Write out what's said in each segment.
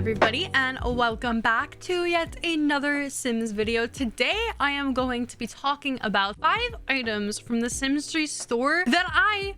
everybody, and welcome back to yet another Sims video. Today I am going to be talking about 5 items from the TS3 store that I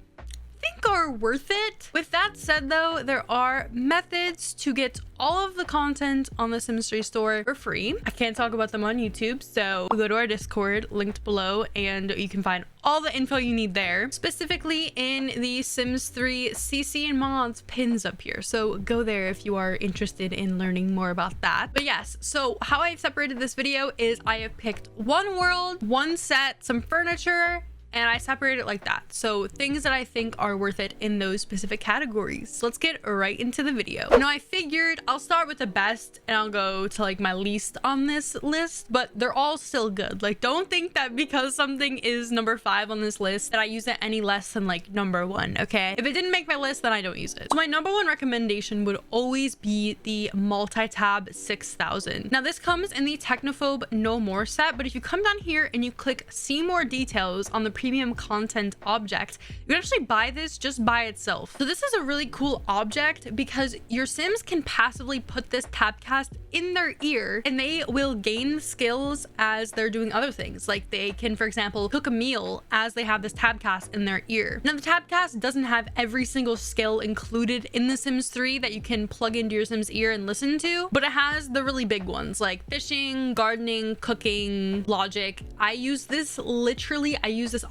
think are worth it. With that said though, there are methods to get all of the content on the TS3 store for free. I can't talk about them on YouTube, so go to our Discord linked below and you can find all the info you need there, specifically in the Sims 3 CC and mods pins up here. So go there if you are interested in learning more about that. But yes, so how I've separated this video is I have picked one world, one set, some furniture, and I separate it like that. So things that I think are worth it in those specific categories. So let's get right into the video. Now I figured I'll start with the best and I'll go to like my least on this list, but they're all still good. Like don't think that because something is number 5 on this list that I use it any less than like number 1, okay? If it didn't make my list, then I don't use it. So my number 1 recommendation would always be the multi-tab 6000. Now this comes in the Technophobe No More set, but if you come down here and you click see more details on the premium content object, you can actually buy this just by itself. So this is a really cool object because your Sims can passively put this tabcast in their ear and they will gain skills as they're doing other things. Like they can, for example, cook a meal as they have this tabcast in their ear. Now the tabcast doesn't have every single skill included in the Sims 3 that you can plug into your Sims ear and listen to, but it has the really big ones like fishing, gardening, cooking, logic. I use this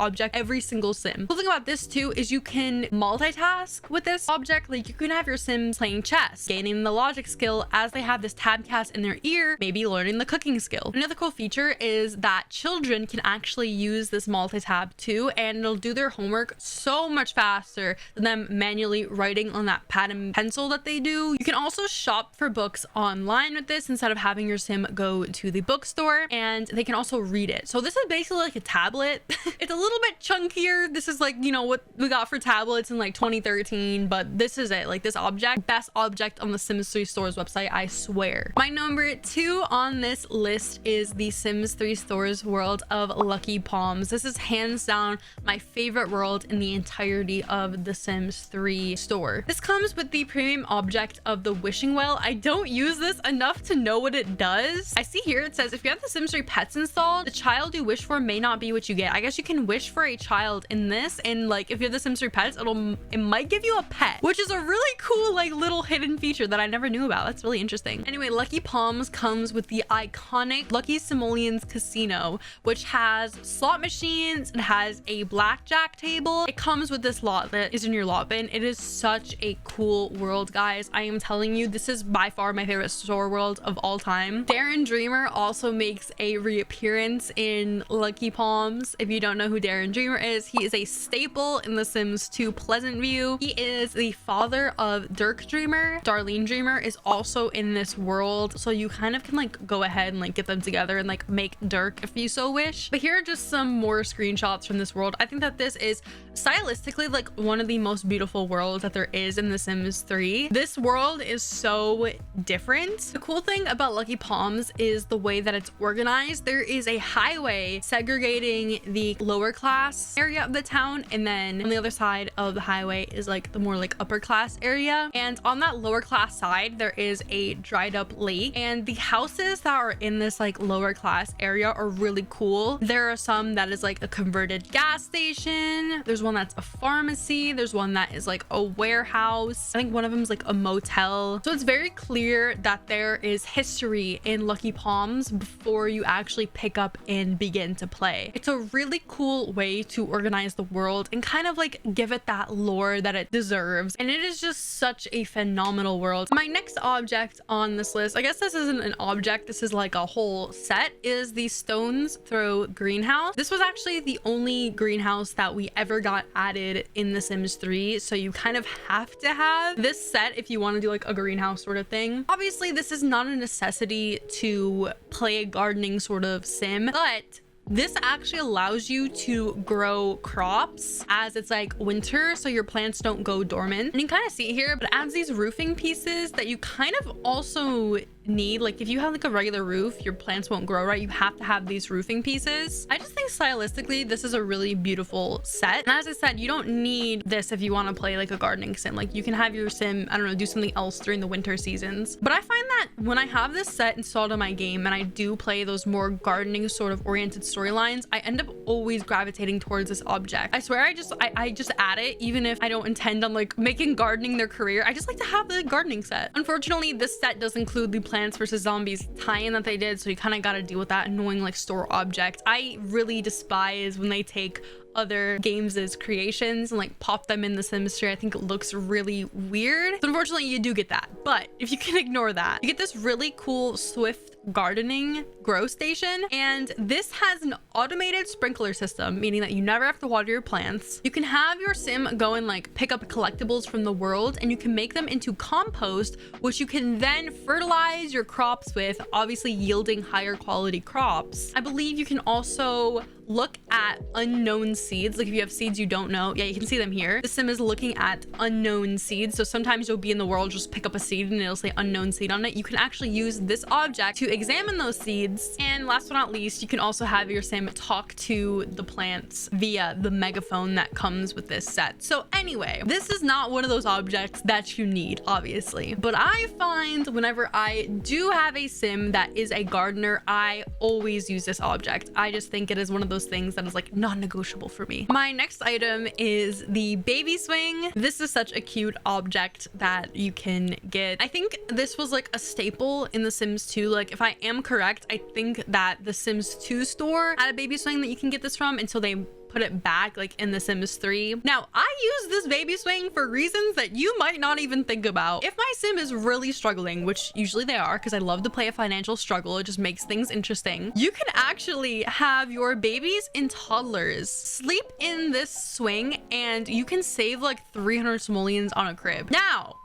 object every single sim. The thing about this too is you can multitask with this object. Like you can have your Sims playing chess, gaining the logic skill as they have this tabcast in their ear, maybe learning the cooking skill. Another cool feature is that children can actually use this multi-tab too, and it'll do their homework so much faster than them manually writing on that pad and pencil that they do. You can also shop for books online with this instead of having your Sim go to the bookstore, and they can also read it. So this is basically like a tablet. It's a little bit chunkier. This is like, you know, what we got for tablets in like 2013, but this is it. Like this object, best object on the Sims 3 Store's website, I swear. My number 2 on this list is the Sims 3 Store's world of Lucky Palms. This is hands down my favorite world in the entirety of the Sims 3 store. This comes with the premium object of the wishing well. I don't use this enough to know what it does. I see here it says if you have the Sims 3 pets installed, the child you wish for may not be what you get. I guess you can wish for a child in this, and like if you have the Sims 3 pets, it might give you a pet, which is a really cool like little hidden feature that I never knew about. That's really interesting. Anyway, Lucky Palms comes with the iconic Lucky Simoleons Casino, which has slot machines. It has a blackjack table. It comes with this lot that is in your lot bin. It is such a cool world, guys. I am telling you, this is by far my favorite store world of all time. Darren Dreamer also makes a reappearance in Lucky Palms. If you don't know who Darren Dreamer is, he is a staple in The Sims 2 Pleasant View. He is the father of Dirk Dreamer. Darlene Dreamer is also in this world, so you kind of can like go ahead and like get them together and like make Dirk if you so wish. But here are just some more screenshots from this world. I think that this is stylistically like one of the most beautiful worlds that there is in The Sims 3. This world is so different. The cool thing about Lucky Palms is the way that it's organized. There is a highway segregating the lower class area of the town, and then on the other side of the highway is like the more like upper class area, and on that lower class side there is a dried up lake, and the houses that are in this like lower class area are really cool. There are some that is like a converted gas station, there's one that's a pharmacy, there's one that is like a warehouse, I think one of them is like a motel. So it's very clear that there is history in Lucky Palms before you actually pick up and begin to play. It's a really cool way to organize the world and kind of like give it that lore that it deserves, and it is just such a phenomenal world. My next object on this list, I guess this isn't an object, this is like a whole set, is the Stones Throw greenhouse. This was actually the only greenhouse that we ever got added in The Sims 3, so you kind of have to have this set if you want to do like a greenhouse sort of thing. Obviously this is not a necessity to play a gardening sort of sim, but this actually allows you to grow crops as it's like winter, so your plants don't go dormant. And you can kind of see here, but it adds these roofing pieces that you kind of also need, like if you have like a regular roof, your plants won't grow right. You have to have these roofing pieces. I just think stylistically this is a really beautiful set, and as I said, you don't need this if you want to play like a gardening sim. Like you can have your sim, I don't know, do something else during the winter seasons. But I find that when I have this set installed on my game and I do play those more gardening sort of oriented storylines, I end up always gravitating towards this object. I swear I just add it even if I don't intend on like making gardening their career. I just like to have the gardening set. Unfortunately, this set does include the Plants vs. Zombies tie-in that they did, so you kind of got to deal with that annoying like store object. I really despise when they take other games' creations and like pop them in the Sims 3. I think it looks really weird. So unfortunately, you do get that. But if you can ignore that, you get this really cool Swift gardening grow station, and this has an automated sprinkler system, meaning that you never have to water your plants. You can have your sim go and like pick up collectibles from the world, and you can make them into compost, which you can then fertilize your crops with, obviously yielding higher quality crops. I believe you can also look at unknown seeds. Like if you have seeds you don't know, yeah, you can see them here. The sim is looking at unknown seeds. So sometimes you'll be in the world, just pick up a seed and it'll say unknown seed on it. You can actually use this object to examine those seeds. And last but not least, you can also have your sim talk to the plants via the megaphone that comes with this set. So anyway, this is not one of those objects that you need, obviously, but I find whenever I do have a sim that is a gardener, I always use this object. I just think it is one of those things that is like non-negotiable for me. My next item is the baby swing. This is such a cute object that you can get. I think this was like a staple in the Sims 2. Like if I am correct, I think that the Sims 2 store had a baby swing that you can get this from until they put it back like in the Sims 3. Now, I use this baby swing for reasons that you might not even think about. If my sim is really struggling, which usually they are, because I love to play a financial struggle, it just makes things interesting. You can actually have your babies and toddlers sleep in this swing, and you can save like 300 simoleons on a crib. Now,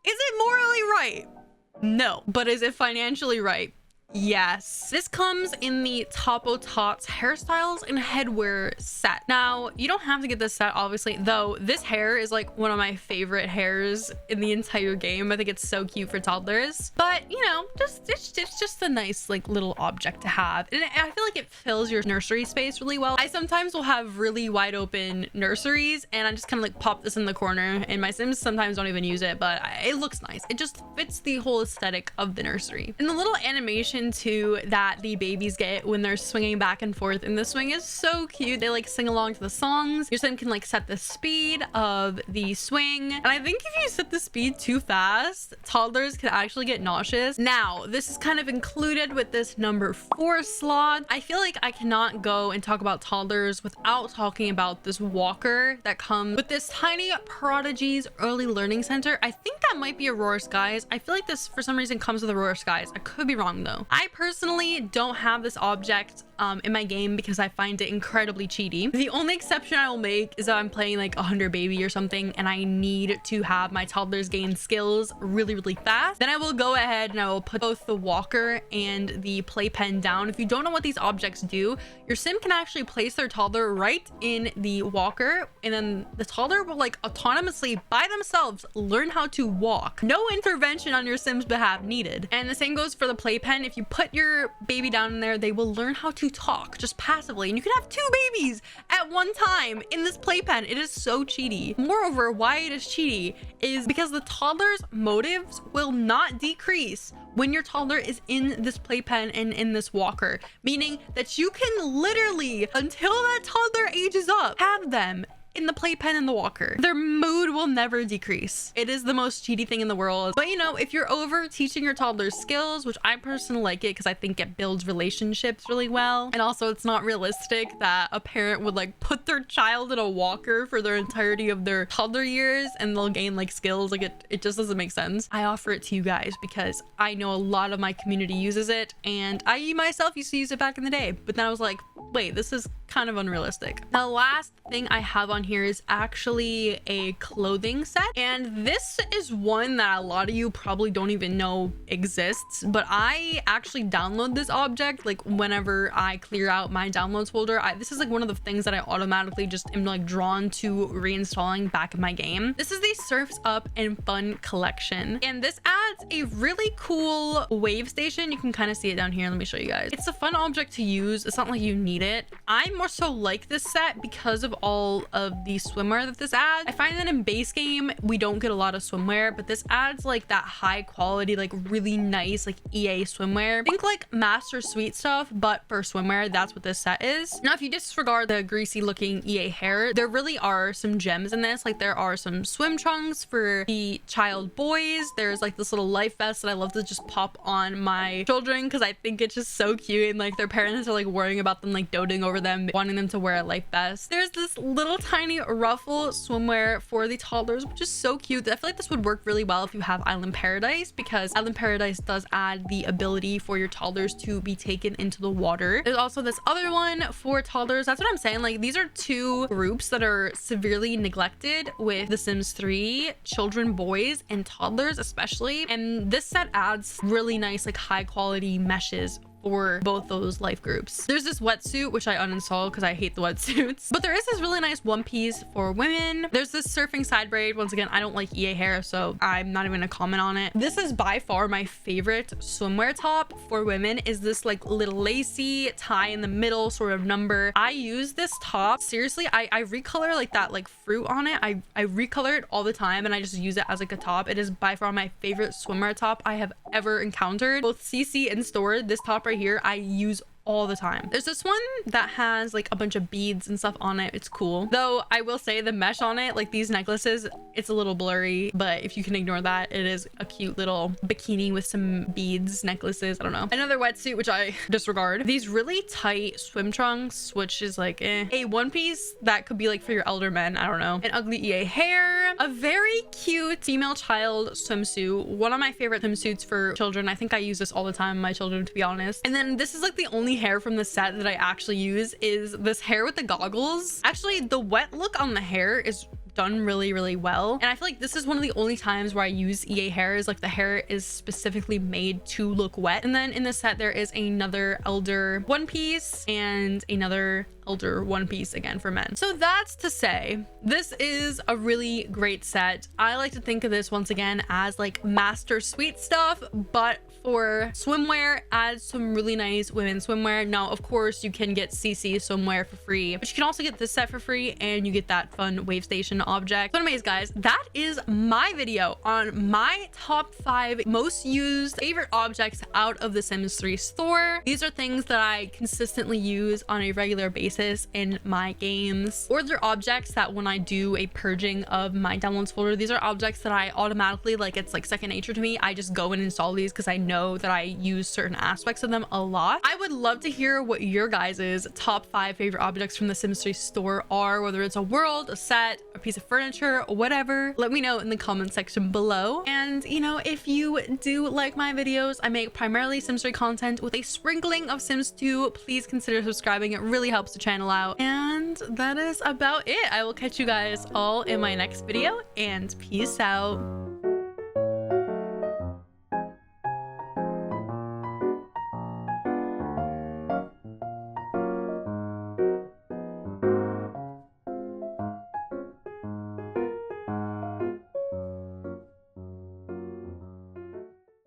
is it morally right? No. But is it financially right? Yes. This comes in the Topo Tots hairstyles and headwear set. Now, you don't have to get this set, obviously, though this hair is like one of my favorite hairs in the entire game. I think it's so cute for toddlers. But, you know, it's just a nice like little object to have. And I feel like it fills your nursery space really well. I sometimes will have really wide open nurseries, and I just kind of like pop this in the corner, and my Sims sometimes don't even use it, but it looks nice. It just fits the whole aesthetic of the nursery. And the little animation too that the babies get when they're swinging back and forth in the swing is so cute. They like sing along to the songs. Your sim can like set the speed of the swing, and I think if you set the speed too fast, toddlers can actually get nauseous. Now, this is kind of included with this number 4 slot. I feel like I cannot go and talk about toddlers without talking about this walker that comes with this tiny Prodigy's early learning center. I think that might be Aurora Skies. I feel like this for some reason comes with Aurora Skies. I could be wrong though. I personally don't have this object in my game because I find it incredibly cheaty. The only exception I will make is that I'm playing like 100 baby or something and I need to have my toddlers gain skills really fast. Then I will go ahead and I will put both the walker and the playpen down. If you don't know what these objects do, your sim can actually place their toddler right in the walker, and then the toddler will like autonomously by themselves learn how to walk. No intervention on your sim's behalf needed. And the same goes for the playpen. If you put your baby down in there, they will learn how to talk just passively, and you can have 2 babies at one time in this playpen. It is so cheaty. Moreover, why it is cheaty is because the toddler's motives will not decrease when your toddler is in this playpen and in this walker, meaning that you can literally, until that toddler ages up, have them in the playpen and the walker. Their mood will never decrease. It is the most cheaty thing in the world. But you know, if you're over teaching your toddler skills, which I personally like it because I think it builds relationships really well, and also it's not realistic that a parent would like put their child in a walker for their entirety of their toddler years and they'll gain like skills. Like it just doesn't make sense. I offer it to you guys because I know a lot of my community uses it, and I myself used to use it back in the day, but then I was like, wait, this is kind of unrealistic. The last thing I have on here is actually a clothing set, and this is one that a lot of you probably don't even know exists, but I actually download this object like whenever I clear out my downloads folder. This is like one of the things that I automatically just am like drawn to reinstalling back in my game. This is the Surfs Up and Fun collection, and this adds adds a really cool wave station. You can kind of see it down here. Let me show you guys. It's a fun object to use. It's not like you need it. I more so like this set because of all of the swimwear that this adds. I find that in base game, we don't get a lot of swimwear, but this adds like that high quality, like really nice, like EA swimwear. Think like Master Suite stuff, but for swimwear, that's what this set is. Now, if you disregard the greasy looking EA hair, there really are some gems in this. Like there are some swim trunks for the child boys. There's like this little life vest that I love to just pop on my children because I think it's just so cute, and like their parents are like worrying about them, like doting over them, wanting them to wear a life vest. There's this little tiny ruffle swimwear for the toddlers, which is so cute. I feel like this would work really well if you have Island Paradise, because Island Paradise does add the ability for your toddlers to be taken into the water. There's also this other one for toddlers. That's what I'm saying. Like these are two groups that are severely neglected with The Sims 3, children, boys, and toddlers especially. And this set adds really nice, like high quality meshes for both those life groups. There's this wetsuit, which I uninstalled because I hate the wetsuits. But there is this really nice one piece for women. There's this surfing side braid. Once again, I don't like EA hair, so I'm not even gonna comment on it. This is by far my favorite swimwear top for women, is this like little lacy tie in the middle sort of number. I use this top. Seriously, I recolor like that like fruit on it. I recolor it all the time, and I just use it as like a top. It is by far my favorite swimwear top I have ever encountered. Both CC and store, this top right here I use all the time. There's this one that has like a bunch of beads and stuff on it. It's cool. Though I will say the mesh on it, like these necklaces, it's a little blurry, but if you can ignore that, it is a cute little bikini with some beads, necklaces. I don't know. Another wetsuit, which I disregard. These really tight swim trunks, which is like a one piece that could be like for your elder men. I don't know. An ugly EA hair, a very cute female child swimsuit. One of my favorite swimsuits for children. I think I use this all the time with my children, to be honest. And then this is like the only hair from the set that I actually use, is this hair with the goggles. Actually, the wet look on the hair is done really well, and I feel like this is one of the only times where I use EA hair, is like the hair is specifically made to look wet. And then in the set there is another elder one piece and another elder one piece again for men. So that's to say, this is a really great set. I like to think of this once again as like Master Suite stuff, but for swimwear, add some really nice women's swimwear. Now, of course, you can get CC swimwear for free, but you can also get this set for free, and you get that fun wave station object. So anyways, guys, that is my video on my top 5 most used favorite objects out of the Sims 3 store. These are things that I consistently use on a regular basis in my games, or they're objects that when I do a purging of my downloads folder, these are objects that I automatically, like, it's like second nature to me. I just go and install these because I know that I use certain aspects of them a lot. I would love to hear what your guys' top 5 favorite objects from the Sims 3 store are, whether it's a world, a set, a piece of furniture, or whatever. Let me know in the comment section below. And you know, if you do like my videos, I make primarily Sims 3 content with a sprinkling of Sims 2. Please consider subscribing. It really helps the channel out. And that is about it. I will catch you guys all in my next video, and peace out.